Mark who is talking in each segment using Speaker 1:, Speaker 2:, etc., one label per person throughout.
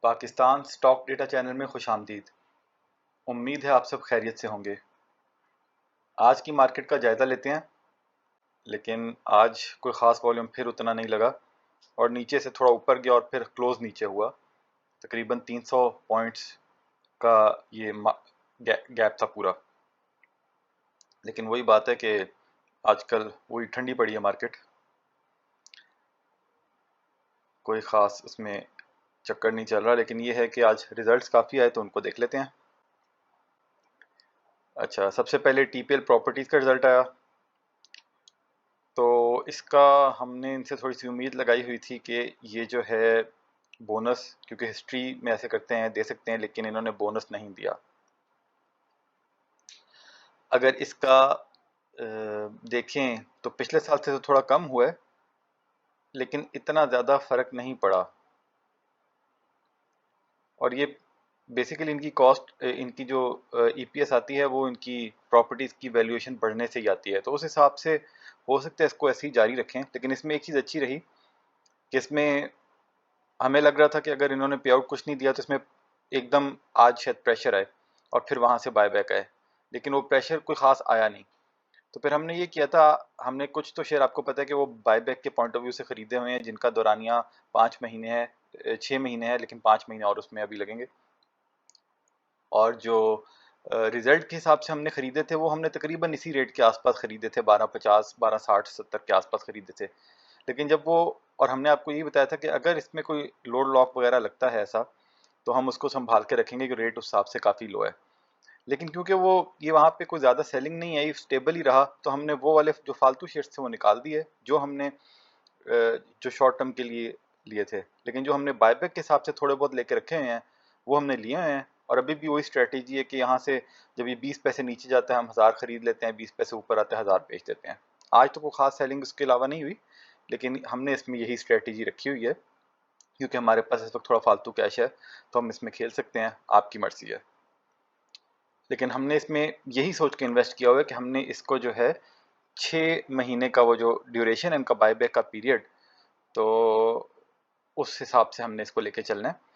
Speaker 1: Pakistan stock data channel में खुशामदीद। उम्मीद है आप सब खैरियत से होंगे। आज की मार्केट का जायज़ा लेते हैं, लेकिन आज कोई ख़ास वॉल्यूम फिर उतना नहीं लगा और नीचे से थोड़ा ऊपर गया और फिर क्लोज़ नीचे हुआ। तकरीबन 300 पॉइंट्स का ये गैप था पूरा। लेकिन वही बात है कि आजकल वही ठंडी पड़ी है मार्केट, कोई ख़ास उसमें चक्कर नहीं चल रहा। लेकिन ये है कि आज रिज़ल्ट्स काफ़ी आए तो उनको देख लेते हैं। अच्छा, सबसे पहले टीपीएल प्रॉपर्टीज़ का रिज़ल्ट आया तो इसका हमने इनसे थोड़ी सी उम्मीद लगाई हुई थी कि ये जो है बोनस, क्योंकि हिस्ट्री में ऐसे करते हैं, दे सकते हैं, लेकिन इन्होंने बोनस नहीं दिया। अगर इसका देखें तो पिछले साल से तो थोड़ा कम हुआ है, लेकिन इतना ज़्यादा फ़र्क नहीं पड़ा। और ये बेसिकली इनकी कॉस्ट, इनकी जो ईपीएस आती है वो इनकी प्रॉपर्टीज़ की वैल्यूएशन बढ़ने से ही आती है, तो उस हिसाब से हो सकता है इसको ऐसे ही जारी रखें। लेकिन इसमें एक चीज़ अच्छी रही कि इसमें हमें लग रहा था कि अगर इन्होंने पे आउट कुछ नहीं दिया तो इसमें एकदम आज शायद प्रेशर आए और फिर वहाँ से बाय बैक आए, लेकिन वो प्रेशर कोई ख़ास आया नहीं। तो फिर हमने ये किया था, हमने कुछ तो शेयर, आपको पता है कि वो बाय बैक के पॉइंट ऑफ व्यू से ख़रीदे हुए हैं जिनका दौरानिया 5 महीने है, 6 महीने है, लेकिन 5 महीने और उसमें अभी लगेंगे। और जो रिज़ल्ट के हिसाब से हमने ख़रीदे थे वो हमने तकरीबन इसी रेट के आसपास ख़रीदे थे, 12.50, 12.60, 70 के आसपास ख़रीदे थे। लेकिन जब वो, और हमने आपको ये बताया था कि अगर इसमें कोई लोड लॉक वगैरह लगता है ऐसा, तो हम उसको संभाल के रखेंगे कि रेट उस हिसाब से काफ़ी लो है। लेकिन क्योंकि वो ये वहाँ पे कोई ज़्यादा सेलिंग नहीं आई, स्टेबल ही रहा, तो हमने वो वाले जो फालतू शेयर्स थे वो निकाल दिए, जो हमने जो शॉर्ट टर्म के लिए लिए थे। लेकिन जो हमने बायबैक के हिसाब से थोड़े बहुत लेके रखे हुए हैं वो हमने लिए हुए हैं। और अभी भी वही स्ट्रेटेजी है कि यहाँ से जब ये 20 पैसे नीचे जाता है हम 1000 खरीद लेते हैं, 20 पैसे ऊपर आते हैं 1000 बेच देते हैं। आज तो कोई खास सेलिंग उसके अलावा नहीं हुई, लेकिन हमने इसमें यही स्ट्रेटेजी रखी हुई है क्योंकि हमारे पास इस वक्त थोड़ा फालतू कैश है, तो हम इसमें खेल सकते हैं, आपकी मर्जी है। लेकिन हमने इसमें यही सोच के इन्वेस्ट किया हुआ है कि हमने इसको जो है 6 महीने का वो जो ड्यूरेशन है इनका बायबैक का पीरियड, तो उस हिसाब से हमने इसको लेके चलना है।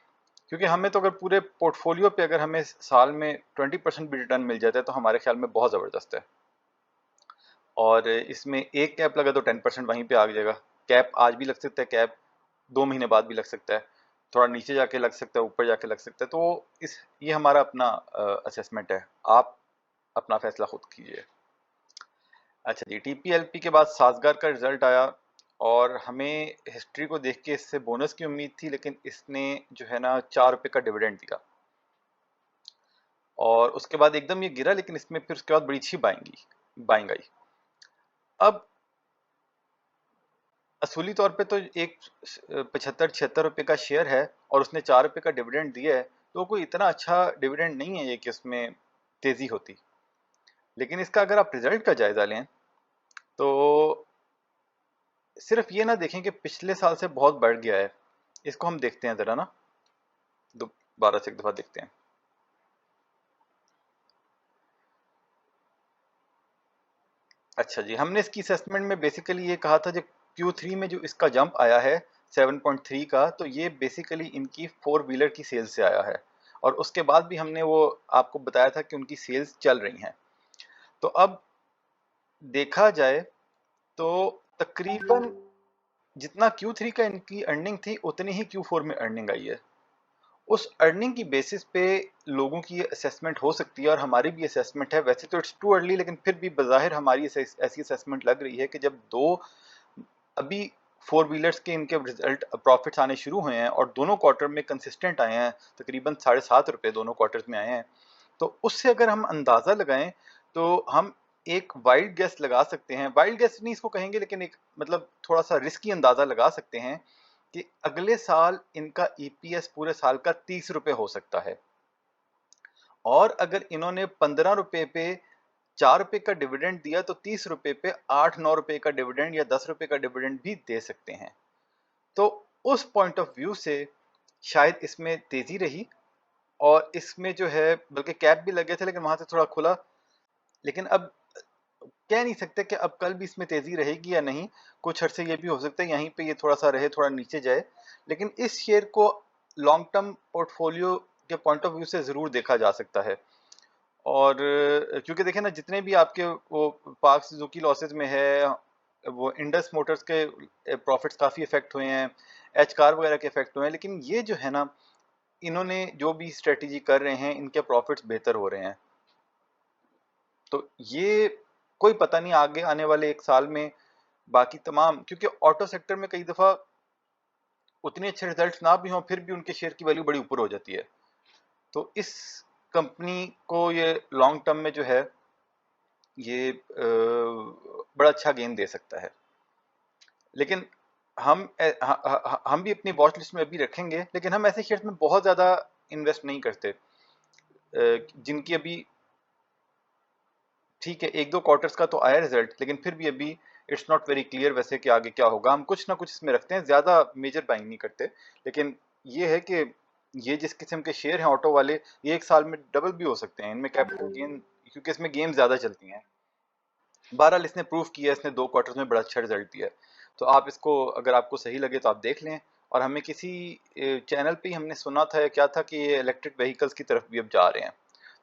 Speaker 1: क्योंकि हमें तो अगर पूरे पोर्टफोलियो पे अगर हमें साल में 20% भी रिटर्न मिल जाता है तो हमारे ख्याल में बहुत ज़बरदस्त है। और इसमें एक कैप लगा तो 10% वहीं पे आ जाएगा। कैप आज भी लग सकता है, कैप 2 महीने बाद भी लग सकता है, थोड़ा नीचे जाके लग सकता है, ऊपर जाके लग सकता है। तो इस ये हमारा अपना असेसमेंट है, आप अपना फैसला खुद कीजिए। अच्छा जी, टीपीएलपी के बाद साजगार का रिजल्ट आया और हमें हिस्ट्री को देख के इससे बोनस की उम्मीद थी, लेकिन इसने जो है ना 4 रुपये का डिविडेंड दिया और उसके बाद एकदम ये गिरा, लेकिन इसमें फिर उसके बाद बड़ी अच्छी बाइंग आई। अब असूली तौर पे तो एक 75-76 रुपये का शेयर है और उसने 4 रुपये का डिविडेंड दिया है, तो कोई इतना अच्छा डिविडेंड नहीं है ये कि उसमें तेज़ी होती। लेकिन इसका अगर आप रिजल्ट का जायज़ा लें तो सिर्फ ये ना देखें कि पिछले साल से बहुत बढ़ गया है, इसको हम देखते हैं ज़रा ना, दोबारा से एक दफ़ा देखते हैं। अच्छा जी, हमने इसकी असेसमेंट में बेसिकली ये कहा था जो Q3 में जो इसका जंप आया है 7.3 का, तो ये बेसिकली इनकी 4 व्हीलर की सेल्स से आया है। और उसके बाद भी हमने वो आपको बताया था कि उनकी सेल्स चल रही हैं। तो अब देखा जाए तो तकरीबन जितना Q3 का इनकी अर्निंग थी उतनी ही Q4 में अर्निंग आई है। उस अर्निंग की बेसिस पे लोगों की ये असेसमेंट हो सकती है और हमारी भी असेसमेंट है। वैसे तो इट्स टू अर्ली, लेकिन फिर भी बज़ाहिर हमारी ऐसी असेसमेंट लग रही है कि जब दो अभी 4 व्हीलर्स के इनके रिजल्ट प्रॉफिट्स आने शुरू हुए हैं और दोनों क्वार्टर में कंसिस्टेंट आए हैं, तकरीबन 7.5 रुपये दोनों क्वार्टर्स में आए हैं, तो उससे अगर हम अंदाज़ा लगाएं तो हम एक वाइल्ड गेस लगा सकते हैं। वाइल्ड गेस नहीं इसको कहेंगे, लेकिन एक मतलब थोड़ा सा रिस्की अंदाज़ा लगा सकते हैं कि अगले साल इनका ईपीएस पूरे साल का 30 रुपये हो सकता है। और अगर इन्होंने 15 रुपये पे 4 रुपये का डिविडेंड दिया तो 30 रुपये पे 8-9 रुपये का डिविडेंड या 10 रुपये का डिविडेंड भी दे सकते हैं। तो उस पॉइंट ऑफ व्यू से शायद इसमें तेजी रही और इसमें जो है बल्कि कैप भी लगे थे, लेकिन वहां से थोड़ा खुला। लेकिन अब कह नहीं सकते कि अब कल भी इसमें तेजी रहेगी या नहीं, कुछ अरसे ये भी हो सकता है यहीं पे ये थोड़ा सा रहे, थोड़ा नीचे जाए। लेकिन इस शेयर को लॉन्ग टर्म पोर्टफोलियो के पॉइंट ऑफ व्यू से ज़रूर देखा जा सकता है। और क्योंकि देखें ना, जितने भी आपके वो पार्क सुजुकी लॉसेज में है, वो इंडस मोटर्स के प्रॉफिट्स काफ़ी इफेक्ट हुए हैं, एच कार वगैरह के इफेक्ट हुए हैं, लेकिन ये जो है ना, इन्होंने जो भी स्ट्रेटेजी कर रहे हैं, इनके प्रॉफिट्स बेहतर हो रहे हैं। तो ये कोई पता नहीं आगे आने वाले एक साल में बाकी तमाम, क्योंकि ऑटो सेक्टर में कई दफ़ा उतने अच्छे रिजल्ट्स ना भी हों, फिर भी उनके शेयर की वैल्यू बड़ी ऊपर हो जाती है। तो इस कंपनी को ये लॉन्ग टर्म में जो है ये बड़ा अच्छा गेन दे सकता है। लेकिन हम भी अपनी वॉच लिस्ट में अभी रखेंगे, लेकिन हम ऐसे शेयर्स में बहुत ज़्यादा इन्वेस्ट नहीं करते जिनकी अभी, ठीक है, एक दो क्वार्टर्स का तो आया रिजल्ट, लेकिन फिर भी अभी इट्स नॉट वेरी क्लियर वैसे कि आगे क्या होगा। हम कुछ ना कुछ इसमें रखते हैं, ज़्यादा मेजर बाइंग नहीं करते। लेकिन ये है कि ये जिस किस्म के शेयर हैं ऑटो वाले, ये एक साल में डबल भी हो सकते हैं, इनमें कैपिटल गेन, क्योंकि इसमें गेम ज़्यादा चलती हैं। बहरहाल इसने प्रूव किया, इसने दो क्वार्टर्स में बड़ा अच्छा रिजल्ट दिया है। तो आप इसको, अगर आपको सही लगे तो आप देख लें। और हमें किसी चैनल पे ही हमने सुना था, क्या था कि ये इलेक्ट्रिक व्हीकल्स की तरफ भी अब जा रहे हैं,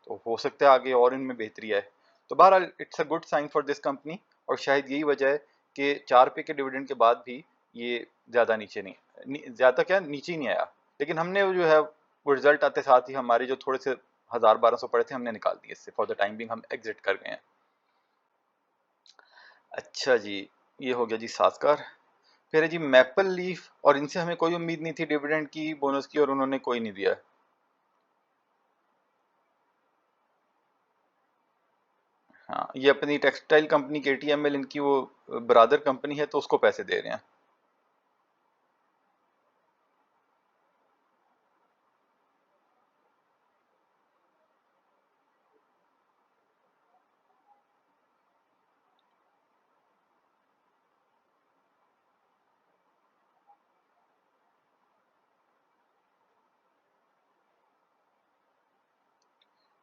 Speaker 1: तो हो सकता है आगे और इनमें बेहतरी आए। तो बहरहाल it's a good sign for this company, और शायद यही वजह है कि 4 रुपये के डिविडेंड के बाद भी ये ज़्यादा नीचे नहीं, ज़्यादा क्या, नीचे ही नहीं आया। लेकिन हमने वो जो है, वो रिजल्ट आते साथ ही हमारे जो थोड़े से 1000-1200 पड़े थे, हमने निकाल दिए इससे। फॉर द टाइम बिंग हम एग्जिट कर गए हैं। अच्छा जी, ये हो गया जी सास्कार। फिर है जी मैपल लीफ, और इनसे हमें कोई उम्मीद नहीं थी डिविडेंड की, बोनस की, और उन्होंने कोई नहीं दिया। हाँ, ये अपनी टेक्सटाइल कंपनी केटीएमएल, इनकी वो ब्रादर कंपनी है, तो उसको पैसे दे रहे हैं।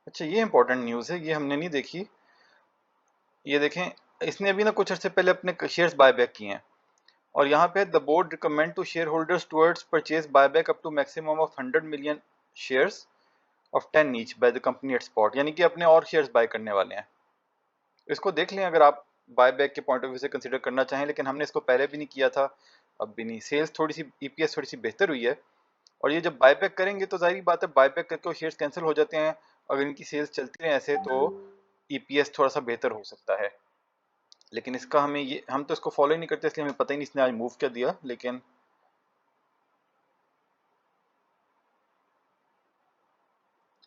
Speaker 1: अच्छा, ये इंपॉर्टेंट न्यूज़ है, ये हमने नहीं देखी। ये देखें, इसने अभी ना कुछ अर्से पहले अपने शेयर्स बायबैक किए हैं, और यहाँ पे the board recommend to shareholders towards purchase buyback up to maximum of 100 million shares of 10 each by the company at spot, यानी कि अपने और शेयर्स बाय करने वाले हैं। इसको देख लें अगर आप बायबैक के पॉइंट ऑफ व्यू से कंसिडर करना चाहें, लेकिन हमने इसको पहले भी नहीं किया था, अब भी नहीं। सेल्स थोड़ी सी, ईपीएस थोड़ी सी बेहतर हुई है, और ये जब बायबैक करेंगे तो जाहिर बात है बायबैक करके वो शेयर्स कैंसिल हो जाते हैं। अगर इनकी सेल्स चलती रहे ऐसे, तो ईपीएस थोड़ा सा बेहतर हो सकता है। लेकिन इसका हमें ये, हम तो इसको फॉलो ही नहीं करते, इसलिए हमें पता ही नहीं इसने आज मूव क्या दिया। लेकिन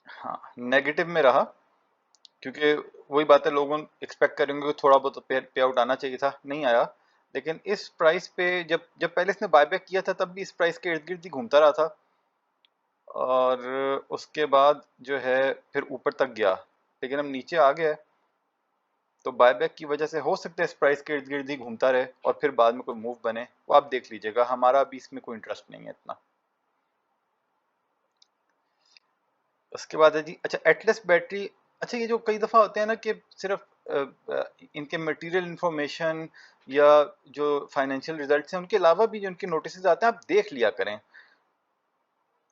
Speaker 1: हाँ, नेगेटिव में रहा, क्योंकि वही बात है, लोगों एक्सपेक्ट करेंगे कि थोड़ा बहुत पे आउट आना चाहिए था, नहीं आया। लेकिन इस प्राइस पे, जब जब पहले इसने बायबैक किया था, तब भी इस प्राइस के इर्द गिर्द ही घूमता रहा था, और उसके बाद जो है फिर ऊपर तक गया, लेकिन अब नीचे आ गया है। तो बायबैक की वजह से हो सकता है इस प्राइस के इर्द गिर्द ही घूमता रहे, और फिर बाद में कोई मूव बने, वो आप देख लीजिएगा। हमारा अभी इसमें कोई इंटरेस्ट नहीं है इतना। उसके बाद है जी, अच्छा, एटलस बैटरी। अच्छा, ये जो कई दफ़ा होते हैं ना कि सिर्फ इनके मटेरियल इंफॉर्मेशन या जो फाइनेंशियल रिजल्ट्स हैं, उनके अलावा भी जो इनके नोटिस आते हैं, आप देख लिया करें।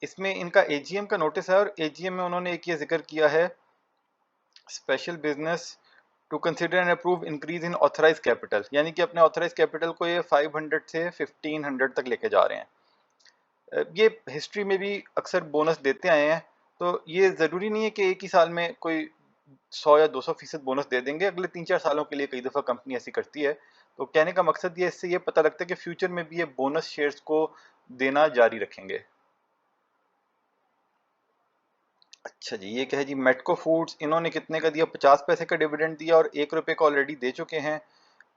Speaker 1: इसमें इनका एजीएम का नोटिस है, और एजीएम में उन्होंने एक ये जिक्र किया है, special business to consider and approve increase in authorise capital, यानी कि अपने ऑथराइज कैपिटल को ये 500 से 1500 तक लेके जा रहे हैं। ये हिस्ट्री में भी अक्सर बोनस देते आए हैं, तो ये ज़रूरी नहीं है कि एक ही साल में कोई 100 या 200% बोनस दे देंगे। अगले 3-4 सालों के लिए कई दफ़ा कंपनी ऐसी करती है। तो कहने का मकसद ये, इससे ये पता लगता है कि फ्यूचर में भी ये बोनस शेयर्स को देना जारी रखेंगे। अच्छा जी, ये क्या है जी, मेटको फूड्स, इन्होंने कितने का दिया, 50 पैसे का डिविडेंड दिया, और 1 रुपये का ऑलरेडी दे चुके हैं।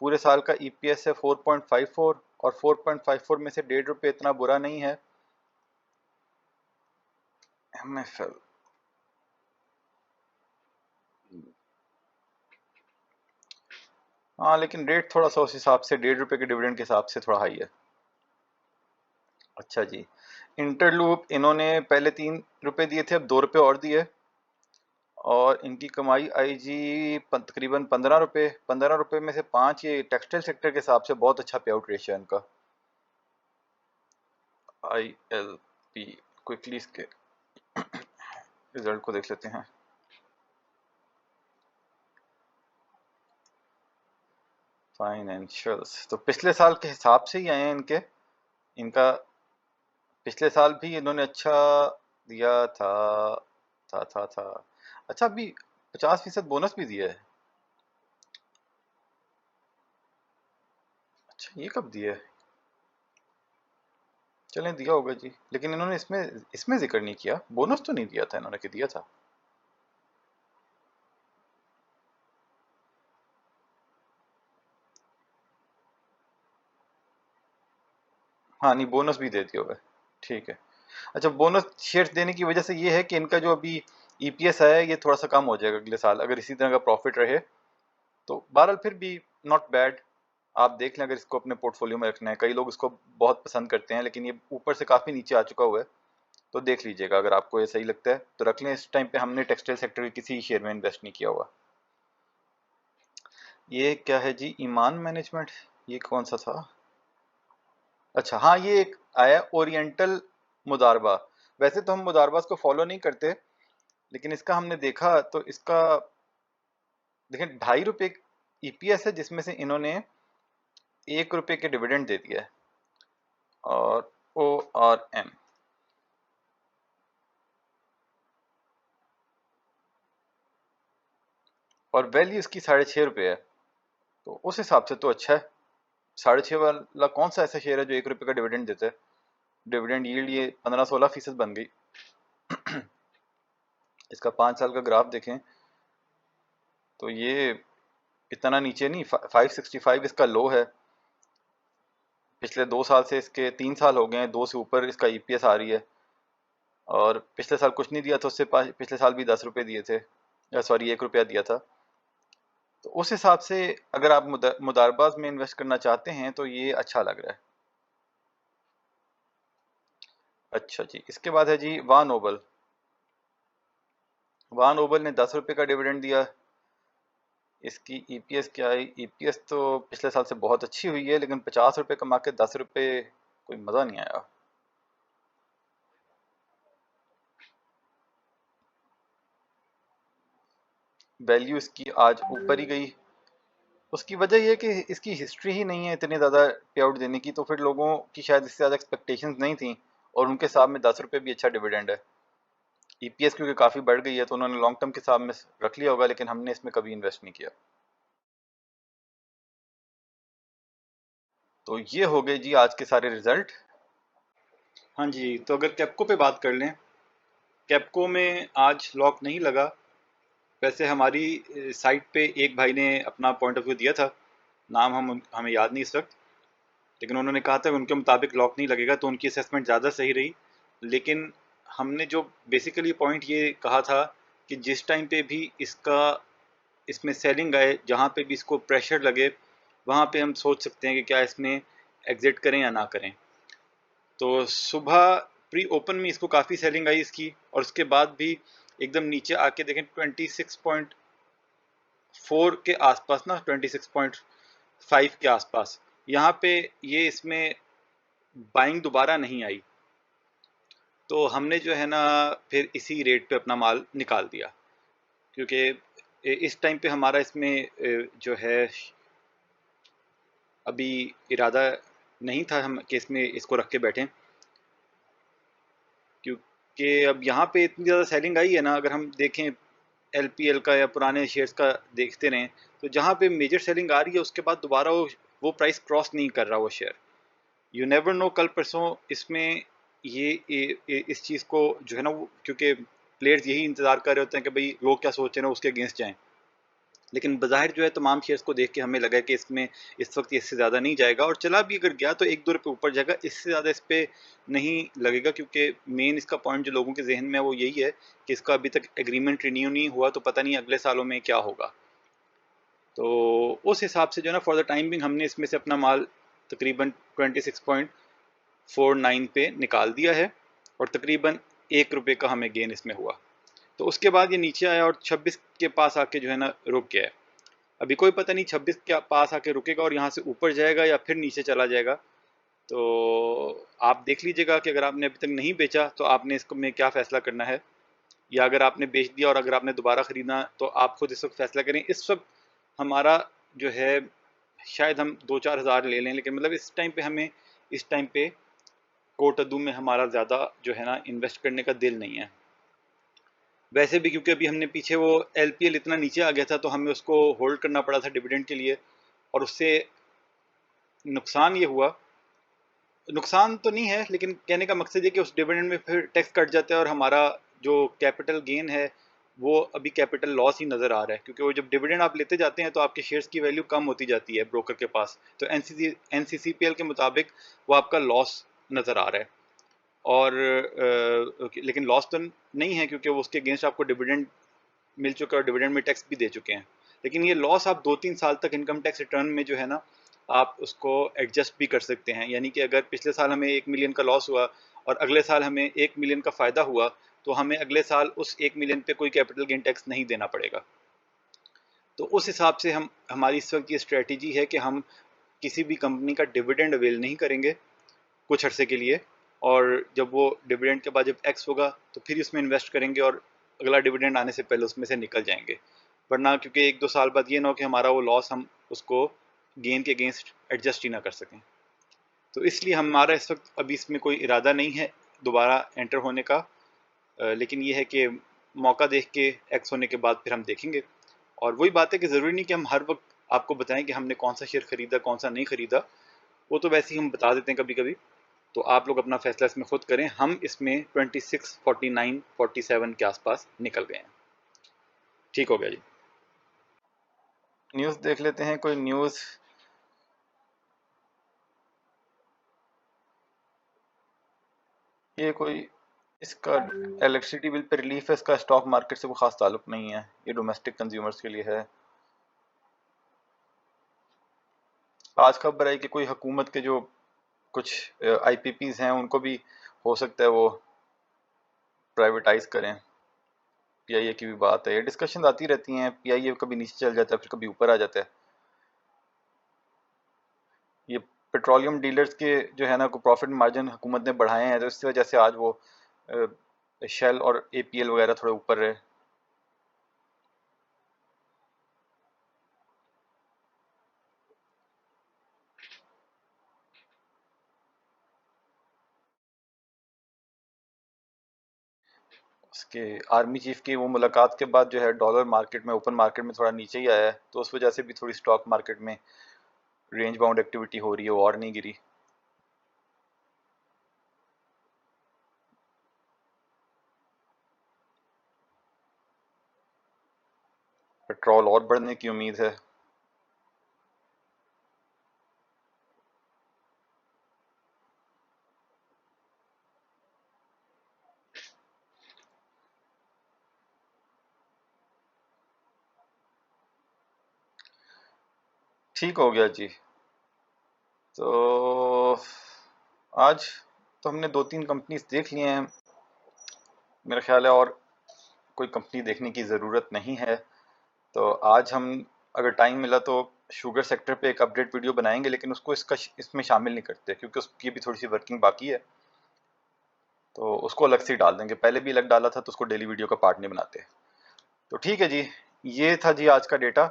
Speaker 1: पूरे साल का ईपीएस है 4.54, और 4.54 में से 1.5 रुपये इतना बुरा नहीं है। एमएफएल, हाँ, लेकिन रेट थोड़ा सा उस हिसाब से 1.5 रुपये के डिविडेंड के हिसाब से थोड़ा हाई है। अच्छा जी, इंटरलूप, इन्होंने पहले 3 रुपये दिए थे, अब 2 रुपये और दिए, और इनकी कमाई आई जी तकरीबन 15 रुपये। 15 रुपये में से 5 ये टेक्सटाइल सेक्टर के हिसाब से बहुत अच्छा पे आउट रेशियो है इनका। आई एल पी, क्विकली इसके रिजल्ट को देख लेते हैं। फाइनेंशियल्स तो पिछले साल के हिसाब से ही आए हैं इनके। इनका पिछले साल भी इन्होंने अच्छा दिया था। अच्छा, अभी 50% बोनस भी दिया है। अच्छा, ये कब दिया है? चलें, दिया होगा जी, लेकिन इन्होंने इसमें इसमें जिक्र नहीं किया। बोनस तो नहीं दिया था इन्होंने, कि दिया था? हाँ, नहीं, बोनस भी दे दिया होगा। ठीक है। अच्छा, बोनस शेयर्स देने की वजह से ये है कि इनका जो अभी ईपीएस है ये थोड़ा सा कम हो जाएगा अगले साल, अगर इसी तरह का प्रॉफिट रहे तो। बहरहाल फिर भी नॉट बैड। आप देख लें, अगर इसको अपने पोर्टफोलियो में रखना है। कई लोग इसको बहुत पसंद करते हैं, लेकिन ये ऊपर से काफ़ी नीचे आ चुका हुआ है। तो देख लीजिएगा, अगर आपको ये सही लगता है तो रख लें। इस टाइम पे हमने टेक्सटाइल सेक्टर के किसी शेयर में इन्वेस्ट नहीं किया हुआ। ये क्या है जी? ईमान मैनेजमेंट, ये कौन सा था? अच्छा, हाँ, ये एक आया ओरिएंटल मुदारबा। वैसे तो हम मुदारबास को फॉलो नहीं करते, लेकिन इसका हमने देखा तो इसका देखें, ₹2.5 ईपीएस है, जिसमें से इन्होंने ₹1 के डिविडेंड दे दिया है। और ORM, और वैल्यू इसकी ₹6.5 है। तो उस हिसाब से तो अच्छा है। 6.5 वाला कौन सा ऐसा शेयर है जो ₹1 का डिविडेंड देता है? डिविडेंड यील्ड ये 15-16% बन गई। इसका 5 साल का ग्राफ देखें तो ये इतना नीचे नहीं, 565 इसका लो है। पिछले 2 साल से इसके 3 साल हो गए हैं, 2 से ऊपर इसका ईपीएस आ रही है। और पिछले साल कुछ नहीं दिया था उससे, पिछले साल भी ₹10 दिए थे, सॉरी ₹1 दिया था। तो उस हिसाब से अगर आप मुदारबाज में इन्वेस्ट करना चाहते हैं तो ये अच्छा लग रहा है। अच्छा जी, इसके बाद है जी वान ओबल। वान ओबल ने ₹10 का डिविडेंड दिया। इसकी ईपीएस क्या है? ईपीएस तो पिछले साल से बहुत अच्छी हुई है, लेकिन ₹50 कमा के ₹10 कोई मज़ा नहीं आया। वैल्यू इसकी आज ऊपर ही गई। उसकी वजह यह है कि इसकी हिस्ट्री ही नहीं है इतने ज़्यादा पे आउट देने की, तो फिर लोगों की शायद इससे ज़्यादा एक्सपेक्टेशंस नहीं थी। और उनके हिसाब में ₹10 भी अच्छा डिविडेंड है। ईपीएस क्योंकि काफ़ी बढ़ गई है तो उन्होंने लॉन्ग टर्म के हिसाब में रख लिया होगा, लेकिन हमने इसमें कभी इन्वेस्ट नहीं किया। तो ये हो गए जी आज के सारे रिजल्ट। हाँ जी, तो अगर कैप्को पे बात कर लें, कैप्को में आज लॉक नहीं लगा। वैसे हमारी साइट पे एक भाई ने अपना पॉइंट ऑफ व्यू दिया था, नाम हमें याद नहीं इस वक्त, लेकिन उन्होंने कहा था कि उनके मुताबिक लॉक नहीं लगेगा, तो उनकी असेसमेंट ज़्यादा सही रही। लेकिन हमने जो बेसिकली पॉइंट ये कहा था कि जिस टाइम पे भी इसमें सेलिंग आए, जहाँ पे भी इसको प्रेशर लगे, वहाँ पे हम सोच सकते हैं कि क्या इसमें एग्जिट करें या ना करें। तो सुबह प्री ओपन में इसको काफ़ी सेलिंग आई इसकी, और उसके बाद भी एकदम नीचे आके देखें 26.4 के आसपास ना, 26.5 के आसपास, यहाँ पे ये इसमें बाइंग दोबारा नहीं आई। तो हमने जो है ना फिर इसी रेट पे अपना माल निकाल दिया, क्योंकि इस टाइम पे हमारा इसमें जो है अभी इरादा नहीं था हम कि इसमें इसको रख के बैठें, क्योंकि अब यहाँ पे इतनी ज़्यादा सेलिंग आई है ना। अगर हम देखें एलपीएल का या पुराने शेयर्स का देखते रहें, तो जहाँ पे मेजर सेलिंग आ रही है उसके बाद दोबारा वो प्राइस क्रॉस नहीं कर रहा वो शेयर। यू नेवर नो, कल परसों इसमें इस चीज़ को जो है ना, क्योंकि प्लेयर्स यही इंतज़ार कर रहे होते हैं कि भाई लोग क्या सोच रहे हैं उसके अगेंस्ट जाएं। लेकिन बज़ाहिर जो है तमाम शेयर्स को देख के हमें लगा कि इसमें इस वक्त इससे ज़्यादा नहीं जाएगा, और चला भी अगर गया तो 1-2 रुपये ऊपर जाएगा, इससे ज़्यादा इस पर नहीं लगेगा। क्योंकि मेन इसका पॉइंट जो लोगों के जहन में है वो यही है कि इसका अभी तक एग्रीमेंट रिन्यू नहीं हुआ, तो पता नहीं अगले सालों में क्या होगा। तो उस हिसाब से जो है ना, फॉर द टाइम बिंग हमने इसमें से अपना माल तकरीबन 26.49 पे निकाल दिया है, और तकरीबन ₹1 का हमें गेन इसमें हुआ। तो उसके बाद ये नीचे आया और 26 के पास आके जो है ना रुक गया है। अभी कोई पता नहीं 26 के पास आके रुकेगा और यहाँ से ऊपर जाएगा या फिर नीचे चला जाएगा। तो आप देख लीजिएगा कि अगर आपने अभी तक नहीं बेचा तो आपने इसको में क्या फ़ैसला करना है, या अगर आपने बेच दिया और अगर आपने दोबारा ख़रीदना तो आप खुद इस वक्त फ़ैसला करें। इस वक्त हमारा जो है शायद हम 2-4 हज़ार ले लें, लेकिन मतलब इस टाइम पे हमें इस टाइम पे कोटद्दू में हमारा ज़्यादा जो है ना इन्वेस्ट करने का दिल नहीं है। वैसे भी क्योंकि अभी हमने पीछे वो LPL इतना नीचे आ गया था तो हमें उसको होल्ड करना पड़ा था डिविडेंड के लिए, और उससे नुकसान ये हुआ, नुकसान तो नहीं है लेकिन कहने का मकसद ये कि उस डिविडेंड में फिर टैक्स कट जाता है और हमारा जो कैपिटल गेन है वो अभी कैपिटल लॉस ही नज़र आ रहा है, क्योंकि वो जब डिविडेंड आप लेते जाते हैं तो आपके शेयर्स की वैल्यू कम होती जाती है ब्रोकर के पास, तो NCCPL के मुताबिक वो आपका लॉस नज़र आ रहा है। और लेकिन लॉस तो नहीं है क्योंकि वो उसके अगेंस्ट आपको डिविडेंड मिल चुका है और डिविडेंड में टैक्स भी दे चुके हैं। लेकिन ये लॉस आप 2-3 साल तक इनकम टैक्स रिटर्न में जो है ना आप उसको एडजस्ट भी कर सकते हैं, यानी कि अगर पिछले साल हमें 1 मिलियन का लॉस हुआ और अगले साल हमें 1 मिलियन का फ़ायदा हुआ तो हमें अगले साल उस 1 मिलियन पे कोई कैपिटल गेन टैक्स नहीं देना पड़ेगा। तो उस हिसाब से हम हमारी इस वक्त ये स्ट्रेटजी है कि हम किसी भी कंपनी का डिविडेंड अवेल नहीं करेंगे कुछ अरसे के लिए, और जब वो डिविडेंड के बाद जब एक्स होगा तो फिर उसमें इन्वेस्ट करेंगे और अगला डिविडेंड आने से पहले उसमें से निकल जाएंगे। वरना क्योंकि 1-2 साल बाद ये ना हो कि हमारा वो लॉस हम उसको गेन के अगेंस्ट एडजस्ट ही ना कर सकें। तो इसलिए हमारा इस वक्त अभी इसमें कोई इरादा नहीं है दोबारा एंटर होने का, लेकिन ये है कि मौका देख के एक्स होने के बाद फिर हम देखेंगे। और वही बात है कि ज़रूरी नहीं कि हम हर वक्त आपको बताएं कि हमने कौन सा शेयर खरीदा कौन सा नहीं खरीदा, वो तो वैसे ही हम बता देते हैं कभी कभी। तो आप लोग अपना फैसला इसमें खुद करें। हम इसमें 26, 49, 47 के आसपास निकल गए हैं। ठीक हो गया जी। न्यूज़ देख लेते हैं, कोई न्यूज़। ये कोई इसका इलेक्ट्रिसिटी बिल पे रिलीफ है, इसका स्टॉक मार्केट से कोई खास ताल्लुक नहीं है, ये डोमेस्टिक कंज्यूमर्स के लिए है। आज खबर आई कि कोई हुकूमत के जो कुछ IPPs हैं उनको भी हो सकता है वो प्राइवेटाइज करें। PIA की भी बात है, ये डिस्कशन आती रहती हैं, PIA कभी नीचे चल जाता है फिर कभी ऊपर आ जाता है। ये पेट्रोलियम डीलर्स के जो है ना को प्रॉफिट मार्जिन हुकूमत ने बढ़ाए हैं तो इसकी वजह से आज वो शेल और APL वगैरह थोड़े ऊपर रहे। उसके आर्मी चीफ की वो मुलाकात के बाद जो है डॉलर मार्केट में, ओपन मार्केट में थोड़ा नीचे ही आया है, तो उस वजह से भी थोड़ी स्टॉक मार्केट में रेंज बाउंड एक्टिविटी हो रही है, वो और नहीं गिरी। पेट्रोल और बढ़ने की उम्मीद है। ठीक हो गया जी। तो आज तो हमने 2-3 कंपनीज देख लिए हैं, मेरा ख्याल है और कोई कंपनी देखने की ज़रूरत नहीं है। तो आज हम अगर टाइम मिला तो शुगर सेक्टर पे एक अपडेट वीडियो बनाएंगे, लेकिन उसको इसमें शामिल नहीं करते क्योंकि उसकी भी थोड़ी सी वर्किंग बाकी है, तो उसको अलग से ही डाल देंगे। पहले भी अलग डाला था तो उसको डेली वीडियो का पार्ट नहीं बनाते। तो ठीक है जी, ये था जी आज का डेटा,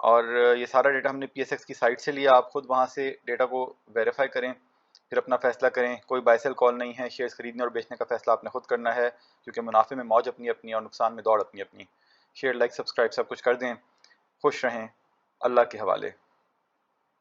Speaker 1: और ये सारा डेटा हमने PSX की साइट से लिया। आप खुद वहाँ से डेटा को वेरीफाई करें, फिर अपना फैसला करें। कोई बाय सेल कॉल नहीं है, शेयर्स खरीदने और बेचने का फैसला आपने खुद करना है, क्योंकि मुनाफे में मौज अपनी अपनी और नुकसान में दौड़ अपनी अपनी। शेयर, लाइक, सब्सक्राइब सब कुछ कर दें। खुश रहें, अल्लाह के हवाले।